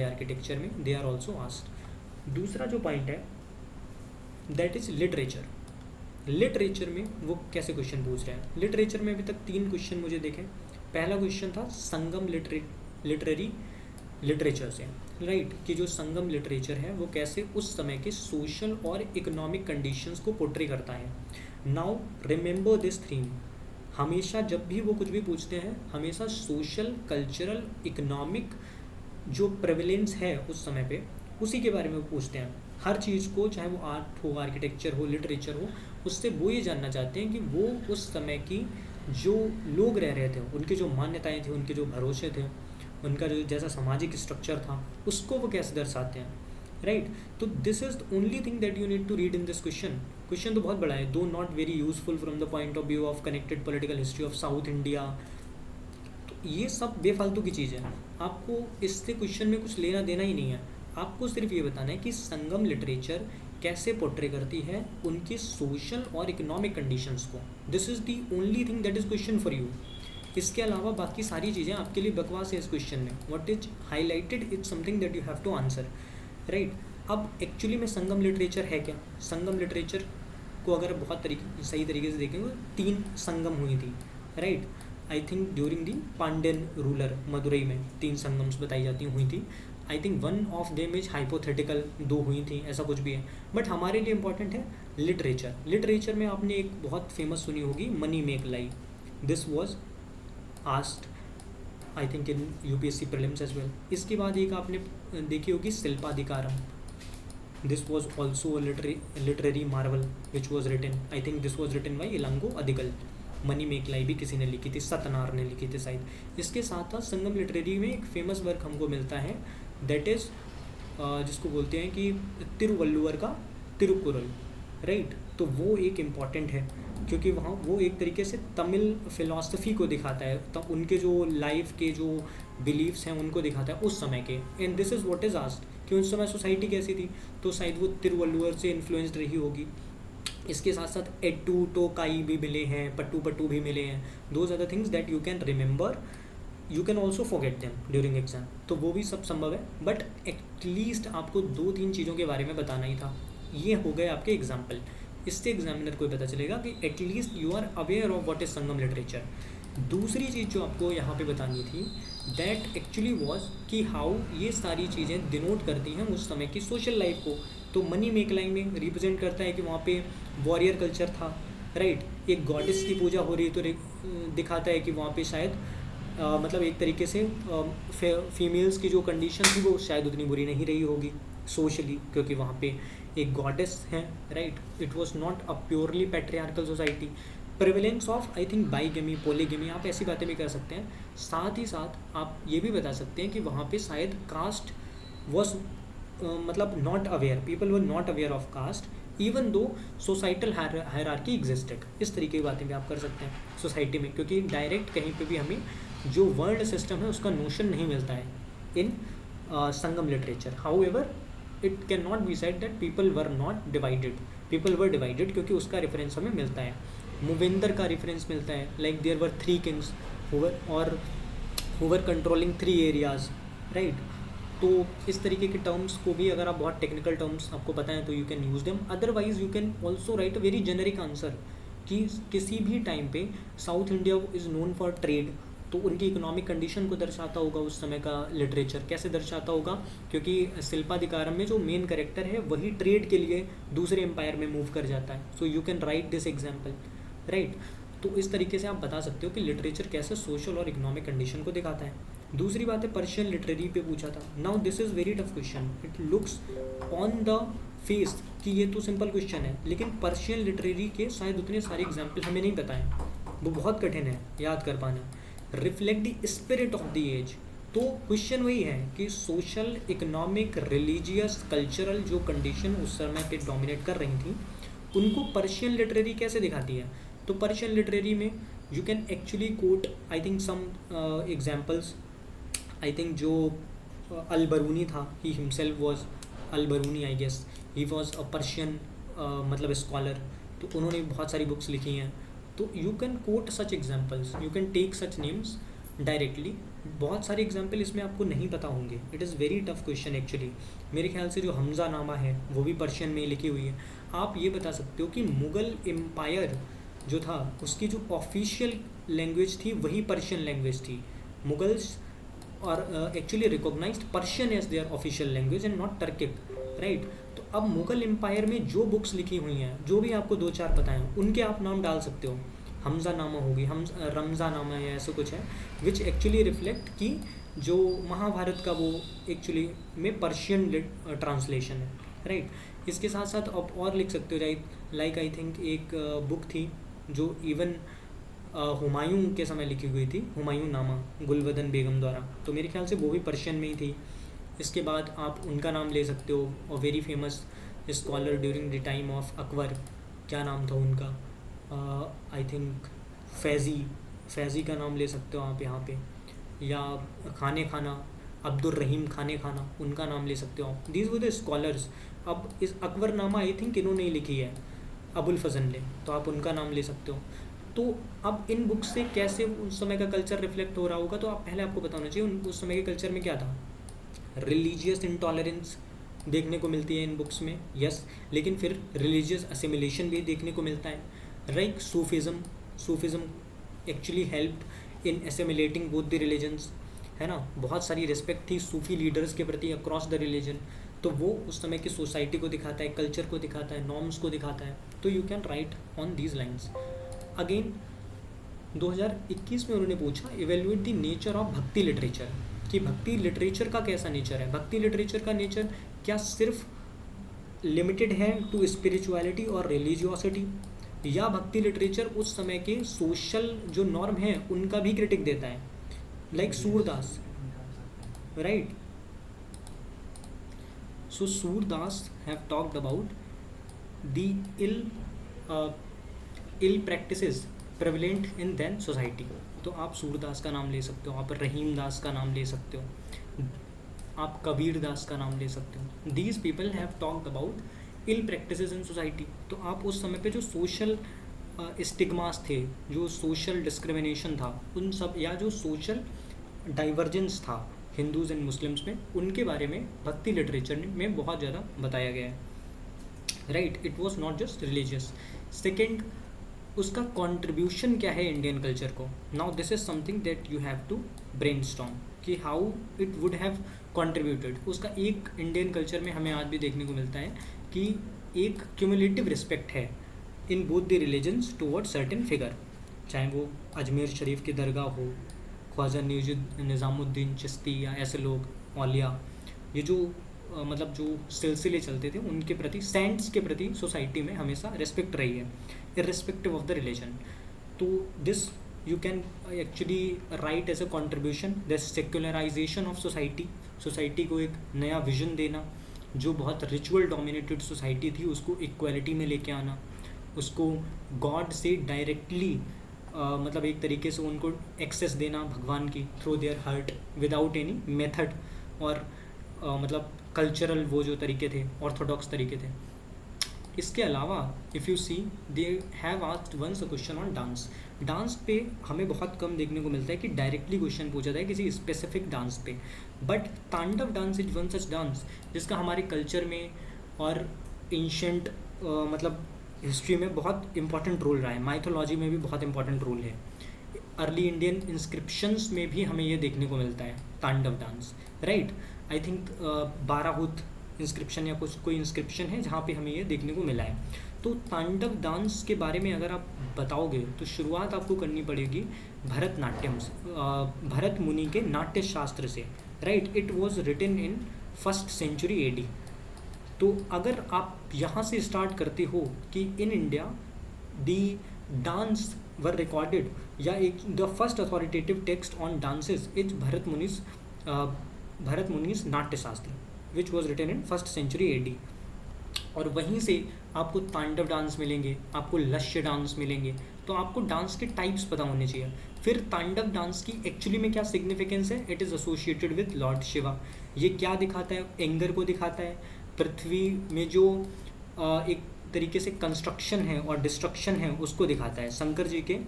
Architecture में they are also asked. दूसरा जो पॉइंट है दैट इज लिटरेचर। लिटरेचर में वो कैसे क्वेश्चन पूछ रहे हैं। लिटरेचर में अभी तक 3 क्वेश्चन मुझे देखे। पहला क्वेश्चन था संगम लिटरेरी लिटरेचर से, राइट, कि जो संगम लिटरेचर है वो कैसे उस समय के सोशल और इकोनॉमिक कंडीशंस को पोर्ट्रे करता है। नाउ रिमेंबर दिस थीम, हमेशा जब भी वो कुछ भी पूछते हैं हमेशा सोशल, कल्चरल, इकोनॉमिक जो प्रेवलेंस है उस समय पे उसी के बारे में वो पूछते हैं। हर चीज़ को, चाहे वो आर्ट हो, आर्किटेक्चर हो, लिटरेचर हो, उससे वो ये जानना चाहते हैं कि वो उस समय की जो लोग रह रहे थे, उनकी जो मान्यताएं थी, उनके जो भरोसे थे, उनका जो जैसा सामाजिक स्ट्रक्चर था, उसको वो कैसे दर्शाते हैं, राइट। तो this is the only thing that you need to read in this question. Question तो बहुत बड़ा है, though not very useful from the point of view of connected political history of South India. तो ये सब बेफालतू की चीज़ है, आपको इससे क्वेश्चन में कुछ लेना देना ही नहीं है। आपको सिर्फ ये बताना है कि संगम लिटरेचर कैसे पोर्ट्रे करती है उनके सोशल और इकोनॉमिक कंडीशंस को। This is the only thing that is question for you. इसके अलावा बाकी सारी चीज़ें आपके लिए बकवास है इस क्वेश्चन में। What is highlighted is something that you have to answer, right. अब एक्चुअली में संगम लिटरेचर है क्या। संगम लिटरेचर को अगर बहुत सही तरीके से देखेंगे 3 संगम हुई थी, right. I think during the Pandyan ruler Madurai में 3 संगम्स बताई जाती हुई थी। I think one of them is hypothetical, 2 हुई थी, ऐसा कुछ भी है। बट हमारे लिए इंपॉर्टेंट है लिटरेचर। लिटरेचर में आपने एक बहुत फेमस सुनी होगी, Manimekalai. This was asked I think in UPSC prelims as well. इसके बाद एक आपने देखी होगी Silappatikaram. This was also literary marvel which was written, I think this was written by Ilango Adigal. Manimekalai भी किसी ने लिखी थी, सतनार ने लिखी थी शायद। इसके साथ साथ संगम लिटरेरी में एक फेमस वर्क हमको मिलता है दैट इज़ जिसको बोलते हैं कि तिरुवल्लुवर का तिरुकुरल, राइट। तो वो एक इम्पॉर्टेंट है क्योंकि वहाँ वो एक तरीके से तमिल फिलॉसफी को दिखाता है, तो उनके जो लाइफ के जो बिलीव्स हैं उनको दिखाता है उस समय के। And this is what is asked कि उस समय सोसाइटी कैसी थी, तो शायद वो तिरुवल्लुवर से इन्फ्लुएंस्ड रही होगी। इसके साथ साथ एट्टू टोकाई भी मिले हैं, पट्टू पट्टू भी मिले हैं। Those are the things that you can remember, you can also forget them during exam. तो वो भी सब संभव है, बट एटलीस्ट आपको 2-3 चीज़ों के बारे में बताना ही था। ये हो गए आपके एग्जाम्पल। इससे एग्जामिनर को पता चलेगा कि at least you are aware of what is Sangam literature. दूसरी चीज़ जो आपको यहाँ पे बतानी थी दैट एक्चुअली वॉज कि हाउ ये सारी चीज़ें डिनोट करती हैं उस समय की सोशल लाइफ को। तो मनी मेक लाई में रिप्रेजेंट करता है कि वहाँ पे वॉरियर कल्चर था, राइट। एक गॉडेस की पूजा हो रही है तो दिखाता है कि वहाँ पे शायद मतलब एक तरीके से फीमेल्स की जो कंडीशन थी वो शायद उतनी बुरी नहीं रही होगी सोशली, क्योंकि वहाँ पे एक गॉडेस है, right. It was not a purely patriarchal society. Prevalence of I think bigamy, polygamy, आप ऐसी बातें भी कर सकते हैं। साथ ही साथ आप ये भी बता सकते हैं कि वहाँ पे शायद कास्ट वॉज मतलब not aware, people were not aware of caste even though societal hierarchy existed. इस तरीके की बातें भी आप कर सकते हैं सोसाइटी में, क्योंकि डायरेक्ट कहीं पे भी हमें जो वर्ण सिस्टम है उसका नोशन नहीं मिलता है in Sangam literature. However it can not be said that people were not divided, people were divided, क्योंकि उसका रेफरेंस हमें मिलता है। मूवेंदर का रेफरेंस मिलता है, like there were 3 kings who were controlling 3 areas, right. तो इस तरीके के टर्म्स को भी अगर आप बहुत टेक्निकल टर्म्स आपको पता है तो you can use them. Otherwise you can also right a very generic answer कि किसी भी टाइम पे south India is known for trade, तो उनकी इकोनॉमिक कंडीशन को दर्शाता होगा उस समय का लिटरेचर। कैसे दर्शाता होगा, क्योंकि शिल्पाधिकारम में जो मेन कैरेक्टर है वही ट्रेड के लिए दूसरे एम्पायर में मूव कर जाता है। So you can write this example, right. तो इस तरीके से आप बता सकते हो कि लिटरेचर कैसे सोशल और इकोनॉमिक कंडीशन को दिखाता है। दूसरी बात है पर्शियन लिटरेरी पे पूछा था। Now this is very tough question, it looks on the face कि ये तो सिंपल क्वेश्चन है, लेकिन पर्शियन लिटरेरी के शायद उतने सारे एग्जाम्पल हमें नहीं पता है, वो बहुत कठिन है याद कर पाना। Reflect the spirit of the age, तो क्वेश्चन वही है कि सोशल, इकोनॉमिक, रिलीजियस, कल्चरल जो कंडीशन उस समय पे डोमिनेट कर रही थी उनको पर्शियन लिटरेरी कैसे दिखाती है। तो पर्शियन लिटरेरी में you can actually quote I think some examples. I think जो अल बरूनी था, he himself was Al Biruni, I guess he was a Persian मतलब स्कॉलर, तो उन्होंने बहुत सारी बुक्स लिखी हैं। तो you can quote such examples, you can take such names directly बहुत सारे एग्जाम्पल इसमें आपको नहीं पता होंगे, it is very tough question actually. मेरे ख्याल से जो हमज़ा नामा है वो भी पर्शियन में ही लिखी हुई है। आप ये बता सकते हो कि मुग़ल एम्पायर जो था उसकी जो ऑफिशियल लैंग्वेज थी वही पर्शियन लैंग्वेज थी। मुगल्स और actually recognized Persian as their official language and not Turkic, right. तो अब मुग़ल एम्पायर में जो बुक्स लिखी हुई हैं, जो भी आपको 2-4 पता हैं, उनके आप नाम डाल सकते हो। हमज़ा नामा होगी, हम रमज़ा नामा या ऐसा कुछ है, विच एक्चुअली रिफ्लेक्ट कि जो महाभारत का वो एक्चुअली में पर्शियन ट्रांसलेशन है, राइट। इसके साथ साथ आप और लिख सकते हो, लाइक आई थिंक एक बुक थी जो इवन हुमायूं के समय लिखी हुई थी, हुमायूं नामा गुलवदन बेगम द्वारा, तो मेरे ख्याल से वो भी पर्शियन में ही थी। इसके बाद आप उनका नाम ले सकते हो, और very famous scholar during the time of Akbar, क्या नाम था उनका, आई थिंक फैज़ी का नाम ले सकते हो आप यहाँ पे, या खाने खाना, अब्दुल रहीम खाने खाना, उनका नाम ले सकते हो आप। These were the scholars. अब इस अकबरनामा आई थिंक इन्होंने ही लिखी है, अबुल फजल ने, तो आप उनका नाम ले सकते हो। तो अब इन बुक्स से कैसे उस समय का कल्चर रिफ्लेक्ट हो रहा होगा, तो आप पहले आपको बताना चाहिए उस समय के कल्चर में क्या था। रिलीजियस इंटॉलरेंस देखने को मिलती है इन बुक्स में, यस, लेकिन फिर रिलीजियस असिमिलेशन भी देखने को मिलता है, right. Sufism actually helped in assimilating both the religions, है ना। बहुत सारी रिस्पेक्ट थी सूफी लीडर्स के प्रति अक्रॉस द रिलीजन, तो वो उस समय की सोसाइटी को दिखाता है, कल्चर को दिखाता है, नॉर्म्स को दिखाता है। तो you can write on these lines. Again 2021 में उन्होंने पूछा इवेल्युएट द नेचर ऑफ भक्ति लिटरेचर, कि भक्ति लिटरेचर का कैसा नेचर है। भक्ति लिटरेचर का नेचर क्या सिर्फ लिमिटेड है टू स्पिरिचुअलिटी और रिलीजियोसिटी, या भक्ति लिटरेचर उस समय के सोशल जो नॉर्म है उनका भी क्रिटिक देता है, like Surdas, right. So Surdas have talked about the ill practices prevalent in then society. तो आप सूरदास का नाम ले सकते हो, आप रहीम दास का नाम ले सकते हो, आप कबीर दास का नाम ले सकते हो। These people have talked about ill practices in society. तो आप उस समय पे जो सोशल स्टिग्मास थे, जो सोशल डिस्क्रिमिनेशन था, उन सब, या जो सोशल डाइवर्जेंस था हिंदूज़ एंड मुस्लिम्स में, उनके बारे में भक्ति लिटरेचर में बहुत ज़्यादा बताया गया है, right. It was not just religious. Second, उसका कॉन्ट्रीब्यूशन क्या है इंडियन कल्चर को। Now this is something that you have to brainstorm कि how it would have contributed. उसका एक इंडियन कल्चर में हमें आज भी देखने को मिलता है कि एक क्यूमुलेटिव रिस्पेक्ट है in both the religions toward certain figure, चाहे वो अजमेर शरीफ की दरगाह हो, ख्वाजा निज़ामुद्दीन चिश्ती या ऐसे लोग, औलिया, ये जो मतलब जो सिलसिले चलते थे उनके प्रति, सेंट्स के प्रति सोसाइटी में हमेशा रिस्पेक्ट रही है इर्रिस्पेक्टिव ऑफ द रिलीजन। तो this you can actually write as a contribution, this secularization of society को एक नया विजन देना, जो बहुत रिचुअल डोमिनेटेड सोसाइटी थी उसको इक्वालिटी में लेके आना, उसको गॉड से डायरेक्टली मतलब एक तरीके से उनको एक्सेस देना भगवान की through their heart without any method और मतलब कल्चरल वो जो तरीके थे, ऑर्थोडॉक्स तरीके थे। इसके अलावा if you see they have asked once a question on dance. Dance पे हमें बहुत कम देखने को मिलता है कि डायरेक्टली क्वेश्चन पूछा जाए किसी स्पेसिफिक डांस पे, बट तांडव dance is one such dance जिसका हमारे कल्चर में और एंशंट मतलब हिस्ट्री में बहुत इंपॉर्टेंट रोल रहा है, माइथोलॉजी में भी बहुत इंपॉर्टेंट रोल है। अर्ली इंडियन इंस्क्रिप्शंस में भी हमें ये देखने को मिलता है tandava dance, right. I think Bharhut inscription या कुछ कोई इंस्क्रिप्शन है जहाँ पे हमें ये देखने को मिला है। तो तांडव डांस के बारे में अगर आप बताओगे तो शुरुआत आपको करनी पड़ेगी भरतनाट्यम से, भरत मुनि के नाट्य शास्त्र से, right. It was written in 1st century AD। तो अगर आप यहाँ से स्टार्ट करते हो कि in India the dance were recorded, या एक the first authoritative text on dances is Bharat Muni's Natyashastra which was written in 1st century AD। और वहीं से आपको तांडव डांस मिलेंगे, आपको लश्य डांस मिलेंगे। तो आपको डांस के टाइप्स पता होने चाहिए। फिर तांडव डांस की एक्चुअली में क्या सिग्निफिकेंस है, it is associated with Lord Shiva. ये क्या दिखाता है, एंगर को दिखाता है, पृथ्वी में जो एक तरीके से कंस्ट्रक्शन है और डिस्ट्रक्शन है उसको दिखाता है। शंकर जी के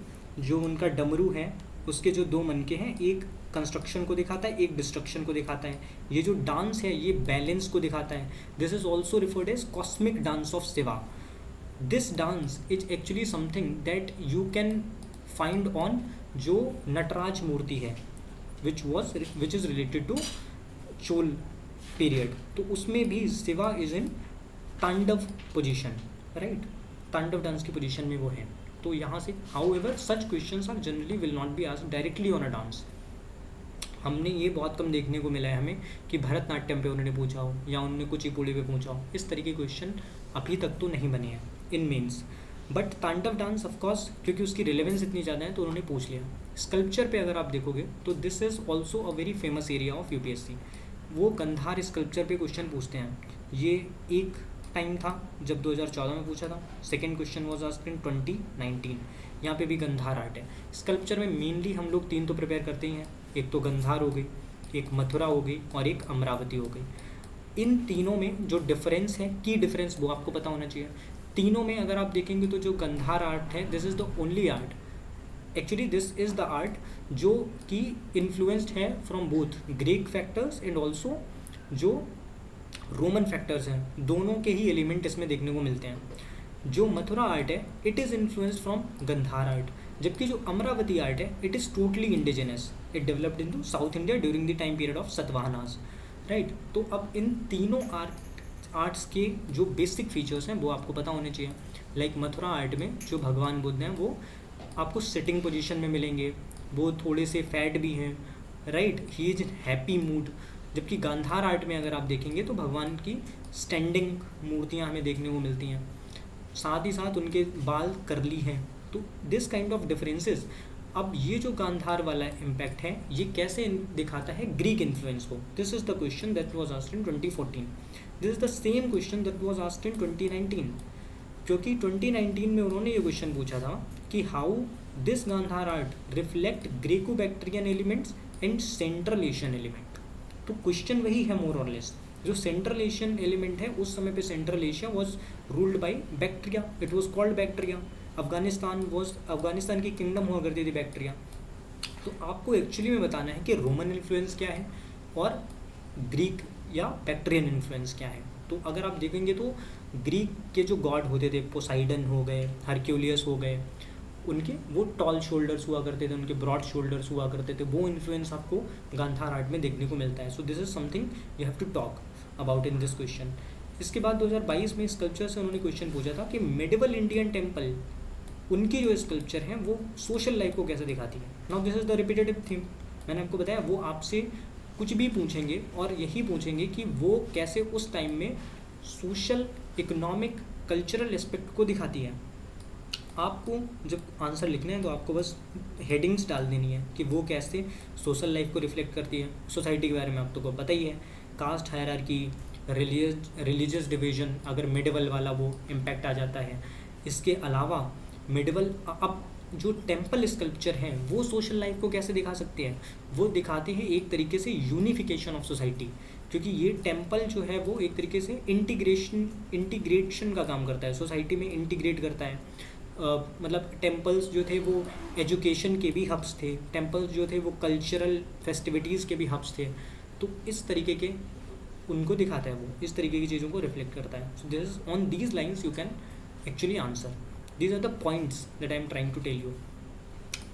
जो उनका डमरू है उसके जो 2 मनके हैं, एक कंस्ट्रक्शन को दिखाता है, एक डिस्ट्रक्शन को दिखाता है। ये जो डांस है ये बैलेंस को दिखाता है। This is also referred as cosmic dance of Shiva. This dance is actually something that you can find on जो नटराज मूर्ति है which is related to Chola period. तो उसमें भी Shiva is in Tandava position, right, Tandava dance की पोजिशन में वो है। तो यहाँ से however such questions are generally will not be asked directly on a dance. हमने ये बहुत कम देखने को मिला है हमें कि भरतनाट्यम पे उन्होंने पूछा हो या उन्होंने कुचिपुड़ी पे पूछा हो। इस तरीके के क्वेश्चन अभी तक तो नहीं बने हैं इन मेंस। बट तांडव डांस ऑफकोर्स क्योंकि उसकी रिलेवेंस इतनी ज़्यादा है तो उन्होंने पूछ लिया। स्कल्पचर पे अगर आप देखोगे तो this is also a very famous area of UPSC. वो गंधार स्कल्पचर पे क्वेश्चन पूछते हैं। ये एक टाइम था जब 2014 में पूछा था। Second question was asked in 2019। यहाँ पे भी गंधार आर्ट है। स्कल्पचर में मेनली हम लोग 3 तो प्रिपेयर करते ही हैं, एक तो गंधार हो गई, एक मथुरा हो गई और एक अमरावती हो गई। इन तीनों में जो डिफरेंस है, की डिफरेंस वो आपको पता होना चाहिए। तीनों में अगर आप देखेंगे तो जो गंधार आर्ट है this is the only art, actually this is the art जो कि इन्फ्लुएंस्ड है from both Greek factors and also जो रोमन फैक्टर्स हैं। दोनों के ही एलिमेंट इसमें देखने को मिलते हैं। जो मथुरा आर्ट है it is influenced from Gandhara art, जबकि जो अमरावती आर्ट है it is totally indigenous. It developed into South India during the time period of Satavahanas, right. तो अब इन तीनों आर्ट्स के जो बेसिक फीचर्स हैं वो आपको पता होने चाहिए। लाइक मथुरा आर्ट में जो भगवान बुद्ध हैं वो आपको सिटिंग पोजीशन में मिलेंगे, वो थोड़े से फैट भी हैं, right, he is happy mood. जबकि गांधार आर्ट में अगर आप देखेंगे तो भगवान की स्टैंडिंग मूर्तियाँ हमें देखने को मिलती हैं, साथ ही साथ उनके बाल करली हैं। तो दिस काइंड ऑफ डिफरेंसेस। अब ये जो गांधार वाला इम्पैक्ट है ये कैसे दिखाता है ग्रीक इन्फ्लुएंस को। This is the question that was asked in 2014। This is the same question that was asked in 2019, क्योंकि 2019 में उन्होंने ये क्वेश्चन पूछा था कि how this Gandhara art reflect Greco Bactrian elements and central Asian element. तो question वही है मोर और लेस। जो सेंट्रल एशियन एलिमेंट है उस समय पे central Asia was ruled by bacteria, it was called bacteria. Afghanistan की किंगडम हुआ करती थी बैक्टीरिया। तो आपको एक्चुअली में बताना है कि रोमन इन्फ्लुएंस क्या है और ग्रीक या बैक्टीरियन इन्फ्लुएंस क्या है। तो अगर आप देखेंगे तो ग्रीक के जो गॉड होते थे, पोसाइडन हो गए, हरक्यूलियस हो गए, उनके वो टॉल शोल्डर्स हुआ करते थे, उनके ब्रॉड शोल्डर्स हुआ करते थे। वो इन्फ्लुएंस आपको गांधार आर्ट में देखने को मिलता है। So this is something you have to talk about in this question. इसके बाद 2022 में स्कल्पचर से उन्होंने क्वेश्चन पूछा था कि मेडिवल इंडियन टेम्पल, उनकी जो स्कल्पचर हैं वो सोशल लाइफ को कैसे दिखाती है। Now this is the repetitive theme. मैंने आपको बताया वो आपसे कुछ भी पूछेंगे और यही पूछेंगे कि वो कैसे उस टाइम में सोशल, इकोनॉमिक, कल्चरल एस्पेक्ट को दिखाती है। आपको जब आंसर लिखना है तो आपको बस हेडिंग्स डाल देनी है कि वो कैसे सोशल लाइफ को रिफ्लेक्ट करती है। सोसाइटी के बारे में आपको पता ही है, कास्ट हायरार्की, रिलीजियस डिवीजन, अगर मिडिवल वाला वो इम्पैक्ट आ जाता है। इसके अलावा मिडिवल अब जो टेम्पल स्कल्पचर हैं वो सोशल लाइफ को कैसे दिखा सकते हैं, वो दिखाते हैं एक तरीके से यूनिफिकेशन ऑफ सोसाइटी, क्योंकि ये टेम्पल जो है वो एक तरीके से इंटीग्रेशन का काम करता है, सोसाइटी में इंटीग्रेट करता है। मतलब टेम्पल्स जो थे वो एजुकेशन के भी हब्स थे, टेम्पल्स जो थे वो कल्चरल फेस्टिविटीज़ के भी हब्स थे। तो इस तरीके के उनको दिखाता है, वो इस तरीके की चीज़ों को रिफ्लेक्ट करता है। So this on these lines you can actually answer. These are the points that I am trying to tell you.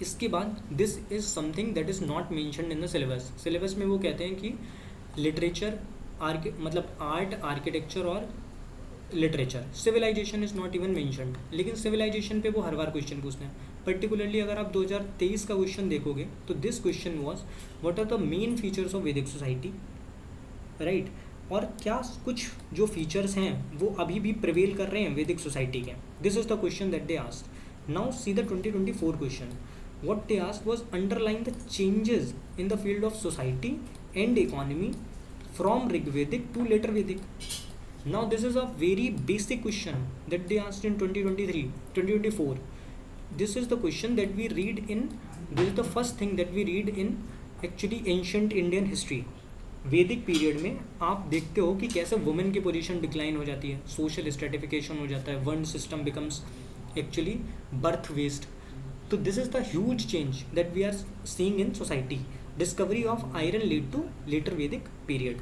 इसके बाद this is something that is not mentioned in the syllabus. syllabus में वो कहते हैं कि literature मतलब art, architecture और literature, civilization is not even mentioned. लेकिन सिविलाइजेशन पे वो हर बार क्वेश्चन पूछते हैं। पर्टिकुलरली अगर आप 2023 का क्वेश्चन देखोगे तो this question was what are the main features of Vedic society, right. और क्या कुछ जो फीचर्स हैं वो अभी भी प्रिवेल कर रहे हैं वैदिक सोसाइटी के। This is the question that they asked. Now see the 2024 question. What they asked was underline the changes in the field of society and economy from Rigvedic to later Vedic. Now this is a very basic question that they asked in 2024। This is the question that we read in, this is the first thing that we read in actually ancient Indian history. Vedic period में आप देखते हो कि कैसे women की position decline हो जाती है, सोशल स्ट्रेटिफिकेशन हो जाता है, varna system becomes actually birth based. तो this is the huge change that we are seeing in society. Discovery of iron lead to later Vedic period.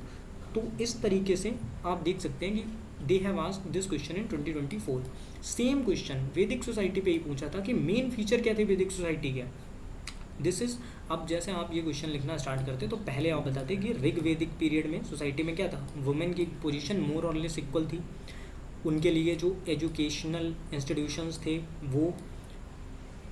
तो इस तरीके से आप देख सकते हैं कि they have asked this question in 2024। Same question Vedic society पे ही पूछा था कि मेन फीचर क्या थे वैदिक सोसाइटी के। दिस इज, अब जैसे आप ये क्वेश्चन लिखना स्टार्ट करते तो पहले आप बताते कि ऋग्वेदिक पीरियड में सोसाइटी में क्या था, वुमेन की पोजीशन मोर और लेस इक्वल थी, उनके लिए जो एजुकेशनल इंस्टीट्यूशंस थे वो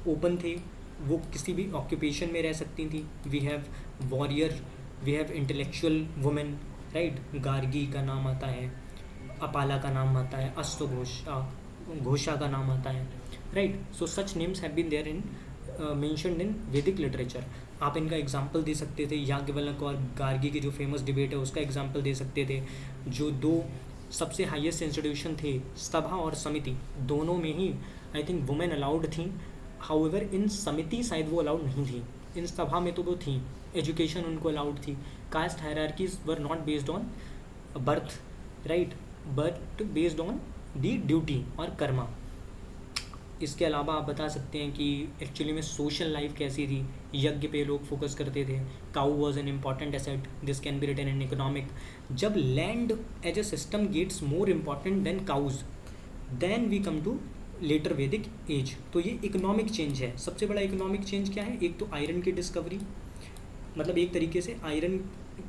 ओपन थे, वो किसी भी ऑक्यूपेशन में रह सकती थी। We have warrior, we have intellectual women, right. Gargi का नाम आता है, अपाला का नाम आता है, अश्वघोषा घोषा का नाम आता है, right. So such names have been there in mentioned in Vedic literature. आप इनका एग्जाम्पल दे सकते थे, याज्ञवल्क्य और गार्गी की जो फेमस डिबेट है उसका एग्जाम्पल दे सकते थे। जो दो सबसे हाईएस्ट इंस्टीट्यूशन थे सभा और समिति, दोनों में ही आई थिंक वुमेन अलाउड थी। हाउएवर इन समिति शायद वो अलाउड नहीं थी, इन सभा में तो वो थी। एजुकेशन उनको अलाउड थी। Caste hierarchies were not based on birth, right, but based on the duty और कर्मा। इसके अलावा आप बता सकते हैं कि एक्चुअली में सोशल लाइफ कैसी थी। यज्ञ पे लोग फोकस करते थे। Cow was an important asset, this can be written in economic. जब land as a system gets more important than cows, then we come to later Vedic age. तो ये इकोनॉमिक चेंज है। सबसे बड़ा इकोनॉमिक चेंज क्या है, एक तो आयरन की डिस्कवरी, मतलब एक तरीके से आयरन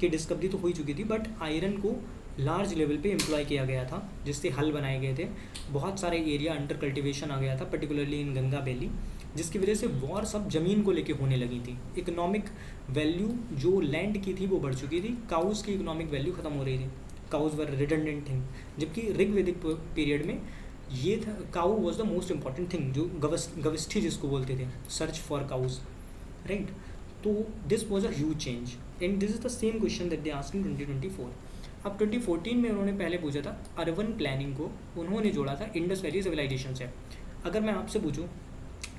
की डिस्कवरी तो हो ही चुकी थी, बट आयरन को लार्ज लेवल पे एम्प्लॉय किया गया था, जिससे हल बनाए गए थे। बहुत सारे एरिया अंडर कल्टिवेशन आ गया था, पर्टिकुलरली इन गंगा वैली, जिसकी वजह से वॉर सब ज़मीन को लेके होने लगी थी। इकोनॉमिक वैल्यू जो लैंड की थी वो बढ़ चुकी थी, काउज़ की इकोनॉमिक वैल्यू ख़त्म हो रही थी। काउज़ वर रिडंडेंट थिंग, जबकि ऋग्वेदिक पीरियड में ये था, cow was the most important thing, जो गविष्ठी जिसको बोलते थे, सर्च फॉर काउज, राइट। तो this was a huge change and this is the same question that they asked in 2024। अब 2014 में उन्होंने पहले पूछा था अर्बन प्लानिंग को, उन्होंने जोड़ा था इंडस वैली सिविलाइजेशन से। अगर मैं आपसे पूछूं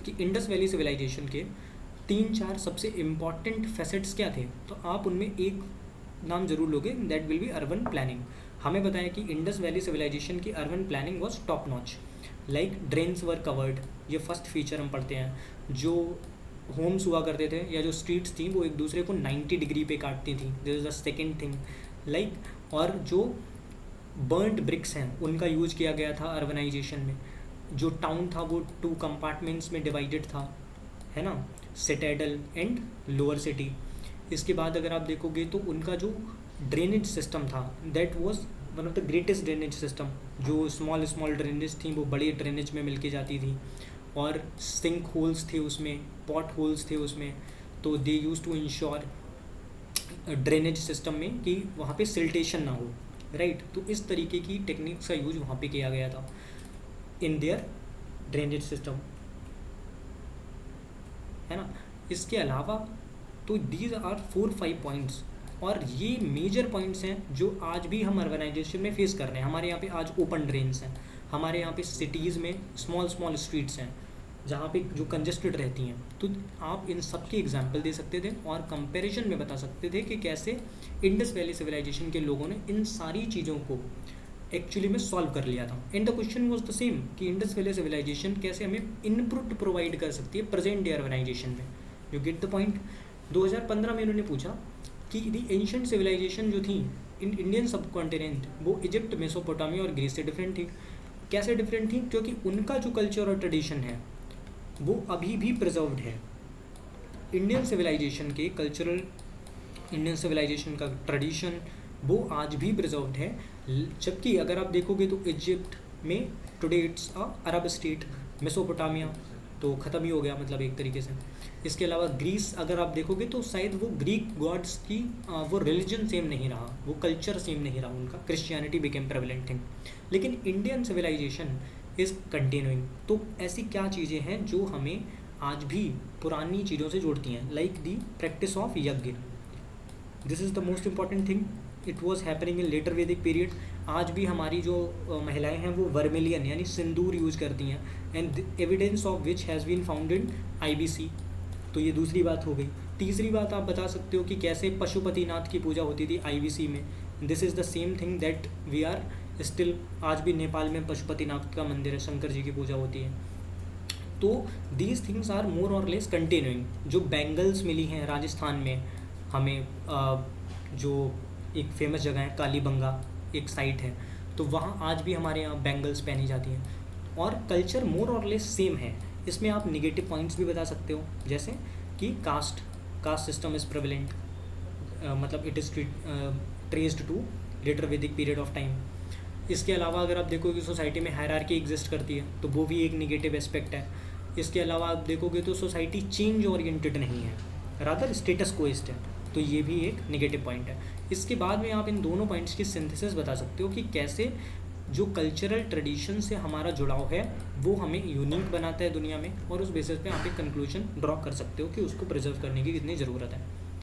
कि इंडस वैली सिविलाइजेशन के 3-4 सबसे इम्पॉर्टेंट फैसेट्स क्या थे, तो आप उनमें एक नाम जरूर लोगे, that will be urban planning. हमें बताया कि इंडस वैली सिविलाइजेशन की urban planning was top notch, like drains were covered, ये फर्स्ट फीचर हम पढ़ते हैं। जो होम्स हुआ करते थे या जो स्ट्रीट्स थी वो एक दूसरे को 90 डिग्री पे काटती थी, this is the second thing, like. और जो बर्न्ड ब्रिक्स हैं उनका यूज किया गया था अर्बनाइजेशन में। जो टाउन था वो 2 कंपार्टमेंट्स में डिवाइडेड था, है ना, सिटाडेल एंड लोअर सिटी। इसके बाद अगर आप देखोगे तो उनका जो ड्रेनेज सिस्टम था that was one of the greatest drainage system. जो स्मॉल ड्रेनेज थी वो बड़े ड्रेनेज में मिल के जाती थी, और सिंक होल्स थे उसमें, पॉट होल्स थे उसमें। तो they use to ensure drainage system में कि वहाँ पे सिल्टेशन ना हो, राइट। तो इस तरीके की टेक्निक्स का यूज वहाँ पे किया गया था इन देयर ड्रेनेज सिस्टम, है ना। इसके अलावा तो दीज आर 4-5 पॉइंट्स, और ये मेजर पॉइंट्स हैं जो आज भी हम अर्बनाइजेशन में फेस कर रहे हैं। हमारे यहाँ पे आज ओपन ड्रेन्स हैं, हमारे यहाँ पे सिटीज़ में स्मॉल स्ट्रीट्स हैं जहाँ पे जो कंजेस्टेड रहती हैं। तो आप इन सब के एग्जाम्पल दे सकते थे और कंपैरिजन में बता सकते थे कि कैसे इंडस वैली सिविलाइजेशन के लोगों ने इन सारी चीज़ों को एक्चुअली में सॉल्व कर लिया था। And the question was the same कि इंडस वैली सिविलाइजेशन कैसे हमें इनपुट प्रोवाइड कर सकती है प्रेजेंट डे अर्बनाइजेशन में। You get the point. 2015 में उन्होंने पूछा कि दी एंशिएंट सिविलाइजेशन जो थी इन इंडियन सब कॉन्टिनेंट वो इजिप्ट, मेसोपोटामिया और ग्रीस से डिफरेंट थी। कैसे डिफरेंट थी? क्योंकि उनका जो कल्चर और ट्रेडिशन है वो अभी भी प्रिजर्व्ड है। इंडियन सिविलाइजेशन के कल्चरल, इंडियन सिविलाइजेशन का ट्रेडिशन वो आज भी प्रिजर्व्ड है। जबकि अगर आप देखोगे तो इजिप्ट में today it's a Arab state, Mesopotamia तो ख़त्म ही हो गया मतलब एक तरीके से। इसके अलावा ग्रीस अगर आप देखोगे तो शायद वो ग्रीक गॉड्स की वो रिलीजन सेम नहीं रहा, वो कल्चर सेम नहीं रहा उनका, क्रिश्चियनिटी बिकेम प्रेवलेंट थिंग। लेकिन इंडियन सिविलाइजेशन इज़ कंटिन्यूइंग। तो ऐसी क्या चीज़ें हैं जो हमें आज भी पुरानी चीज़ों से जोड़ती हैं, like the practice of yajna, this is the most important thing. It was happening in later Vedic period. आज भी हमारी जो महिलाएं हैं वो वर्मिलियन यानी सिंदूर यूज करती हैं, and evidence of which has been found in IBC। तो ये दूसरी बात हो गई। तीसरी बात आप बता सकते हो कि कैसे पशुपतिनाथ की पूजा होती थी IBC में। This is the same thing that we are still, आज भी नेपाल में पशुपतिनाथ का मंदिर है, शंकर जी की पूजा होती है। तो दीज थिंग्स आर मोर और लेस कंटिन्यूइंग। जो बैंगल्स मिली हैं राजस्थान में, हमें जो एक फेमस जगह है कालीबंगा एक साइट है, तो वहाँ आज भी हमारे यहाँ बैंगल्स पहनी जाती हैं। और कल्चर मोर और लेस सेम है। इसमें आप निगेटिव पॉइंट्स भी बता सकते हो, जैसे कि कास्ट सिस्टम इज़ प्रेवलेंट, मतलब it is traced to later Vedic period of time. इसके अलावा अगर आप देखोगे सोसाइटी में हायरार्की एग्जिस्ट करती है, तो वो भी एक निगेटिव एस्पेक्ट है। इसके अलावा आप देखोगे तो सोसाइटी चेंज ओरिएंटेड नहीं है, रादर स्टेटस कोइस्ट है, तो ये भी एक निगेटिव पॉइंट है। इसके बाद में आप इन दोनों पॉइंट्स की सिंथेसिस बता सकते हो कि कैसे जो कल्चरल ट्रेडिशन से हमारा जुड़ाव है वो हमें यूनिक बनाता है दुनिया में, और उस बेसिस पे आप एक कंक्लूजन ड्रॉ कर सकते हो कि उसको प्रिजर्व करने की कितनी ज़रूरत है।